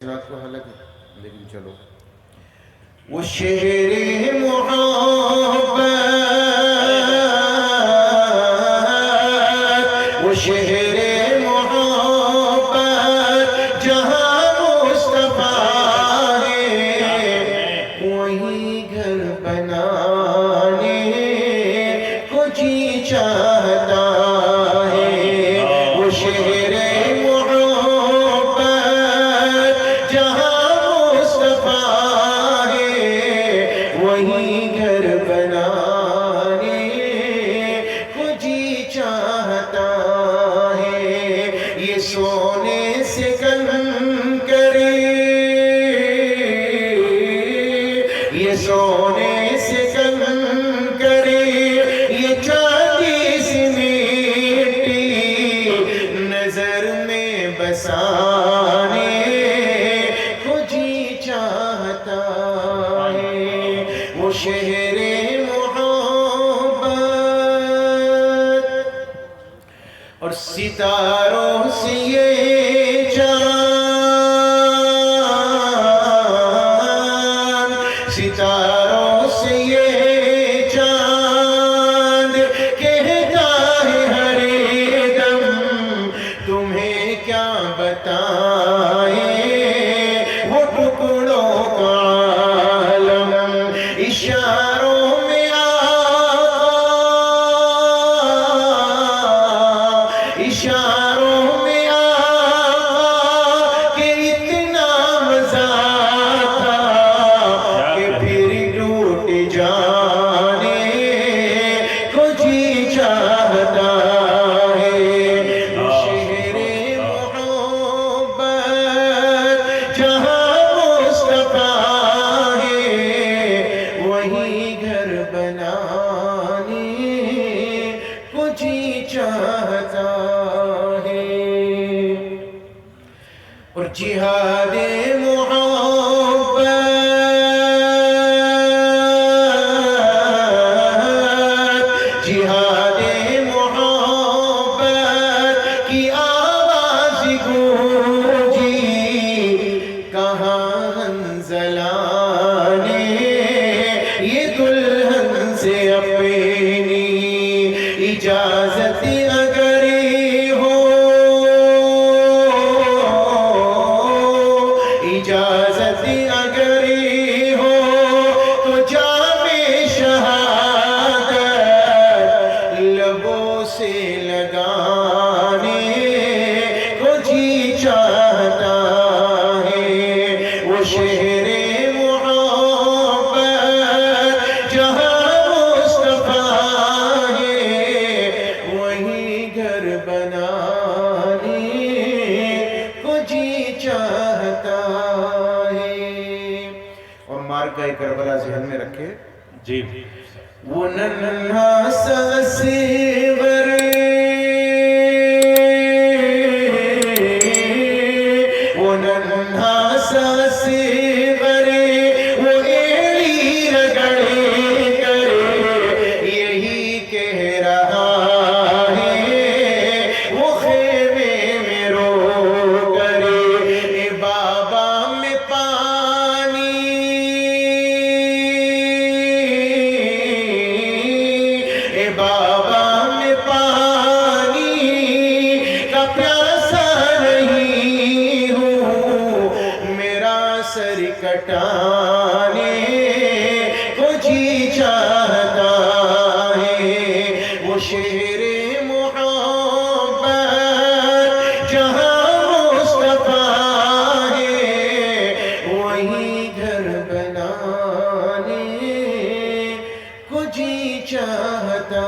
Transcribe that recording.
رات کو حالانکہ لیکن چلو وہ شہر محبت، وہ شہر محبت جہاں مصطفیٰ ہے وہی گھر بنانے کو جی چاہتا ہے۔ وہ شہر محبت جہاں مصطفیٰ ہے وہی گھر بنانے کو جی چاہتا ہے۔ یہ سونے سے کنکری، یہ سونے سے کنکری، یہ چاندی سی مٹی نظر میں بسانے کو جی چاہتا ہے۔ وہ شہر محبت اور ستاروں سے یہ چاند، ستاروں سے یہ چاند کہتا ہے ہر دم تمہیں کیا بتائیں وہ ٹکڑوں کا عالم۔ اشاروں میں اشاروں میں کہ اتنا مزہ تھا کہ پھر ٹوٹ جانے کو جی چاہتا ہے۔ وہ شہر محبت جہاں مصطفیٰ ہے وہی گھر بنانے کو جی چاہتا ہے۔ اور جہاد محبت، جہاد محبت کی آواز گونجی کہاں حنظلہ نے یہ دلہن سے اپنی اجازت اگر ہو، اجازت اگر ہو تو جام شہادت لبوں سے لگانے کو جی چاہتا ہے۔ وہ شہر محبت جہاں مصطفیٰ ہے وہی گھر بنانے کو جی چاہتا ہے۔ اور مارکہ کربلا ذہن میں رکھے جی وہ ننھا سا اصغر، وہ ننھا سا اصغر، وہ ایڑی رگڑ کر یہی کہہ رہا ہے وہ خیمے میں رو کر اے بابا میں پانی، اے بابا میں پانی کا پیاسا نہیں ہوں میرا سر کٹانے کو جی چاہتا ہے۔ وہ شہر محبت جہاں مصطفیٰ ہے وہی گھر بنانے کو جی چاہتا